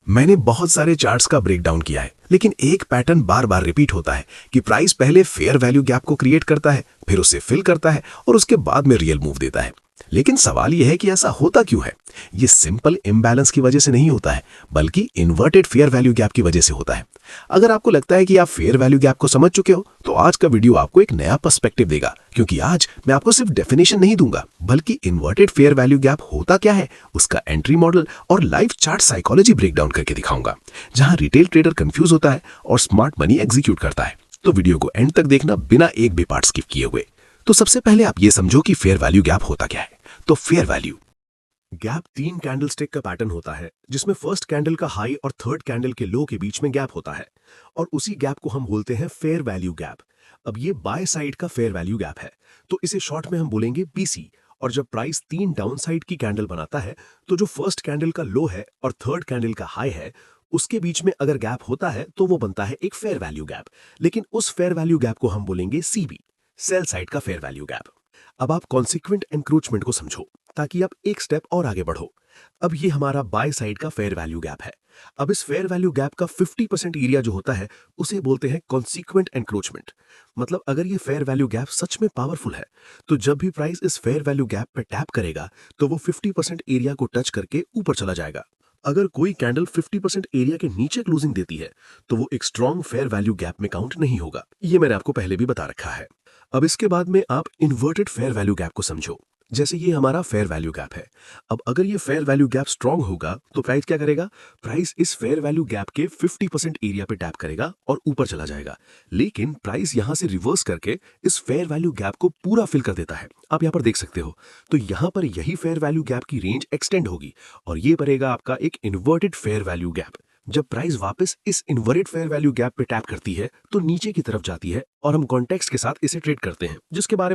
मैंने बहुत सारे चार्ट्स का ब्रेकडाउन किया है, लेकिन एक पैटर्न बार बार रिपीट होता है कि प्राइस पहले फेयर वैल्यू गैप को क्रिएट करता है, फिर उसे फिल करता है और उसके बाद में रियल मूव देता है। लेकिन सवाल यह है कि ऐसा होता क्यों है? ये सिंपल इम्बैलेंस की वजह से नहीं होता है, बल्कि इन्वर्टेड फेयर वैल्यू गैप की वजह से होता है। अगर आपको लगता है कि आप फेयर वैल्यू गैप को समझ चुके हो, तो आज का वीडियो आपको एक नया पर्सपेक्टिव देगा, क्योंकि आज मैं आपको सिर्फ डेफिनेशन नहीं दूंगा, बल्कि इन्वर्टेड फेयर वैल्यू गैप होता क्या है, उसका एंट्री मॉडल और लाइव चार्ट साइकोलॉजी ब्रेकडाउन करके दिखाऊंगा, जहां रिटेल ट्रेडर कंफ्यूज होता है और स्मार्ट मनी एग्जीक्यूट करता है। तो वीडियो को एंड तक देखना बिना एक भी पार्ट स्किप किए हुए। तो सबसे पहले आप ये समझो कि फेयर वैल्यू गैप होता क्या है। तो फेयर वैल्यू गैप 3 कैंडलस्टिक का पैटर्न होता है, जिसमें फर्स्ट कैंडल का हाई और थर्ड कैंडल के लो के बीच में गैप होता है, और उसी गैप को हम बोलते हैं फेयर वैल्यू गैप। अब ये बाय साइड का फेयर वैल्यू गैप है, तो इसे शॉर्ट में हम बोलेंगे बीसी। और जब प्राइस 3 डाउन साइड की कैंडल बनाता है, तो जो फर्स्ट कैंडल का लो है और थर्ड कैंडल का हाई है, उसके बीच में अगर गैप होता है तो वो बनता है एक फेयर वैल्यू गैप। लेकिन उस फेयर वैल्यू गैप को हम बोलेंगे सीबी, सेल साइड का फेयर वैल्यू गैप। अब आप कॉन्सिक्वेंट एनक्रोचमेंट को समझो, ताकि आप एक स्टेप और आगे बढ़ो। अब ये हमारा बाय साइड का फेयर वैल्यू गैप है। अब इस फेयर वैल्यू गैप का 50% एरिया जो होता है, उसे बोलते हैं कॉन्सिक्वेंट एनक्रोचमेंट। मतलब अगर ये फेयर वैल्यू गैप सच में पावरफुल है, तो जब भी प्राइस इस फेयर वैल्यू गैप पे टैप करेगा, तो वो 50% एरिया को टच करके ऊपर चला जाएगा। अगर कोई कैंडल 50% एरिया के नीचे क्लोजिंग देती है, तो वो एक स्ट्रॉन्ग फेयर वैल्यू गैप में काउंट नहीं होगा। ये मैंने आपको पहले भी बता रखा है। अब इसके बाद में आप इन्वर्टेड फेयर वैल्यू गैप को समझो। जैसे ये हमारा फेयर वैल्यू गैप है। अब अगर ये फेयर वैल्यू गैप स्ट्रांग होगा, तो प्राइस क्या करेगा? प्राइस इस फेयर वैल्यू गैप के 50% एरिया पे टैप करेगा और ऊपर चला जाएगा। लेकिन प्राइस यहां से रिवर्स करके इस फेयर वैल्यू गैप को पूरा फिल कर देता है। आप यहां पर देख सकते हो। तो यहां पर यही फेयर वैल्यू गैप की रेंज एक्सटेंड होगी, और ये बनेगा आपका एक इन्वर्टेड फेयर वैल्यू गैप। जब प्राइस वापस इस इन्वर्टेड फेयर वैल्यू गैप पे टैप करती है, तो नीचे की तरफ जाती है, और हम कॉन्टेक्स्ट के साथ इसे ट्रेड करते हैं, जिसके बारे में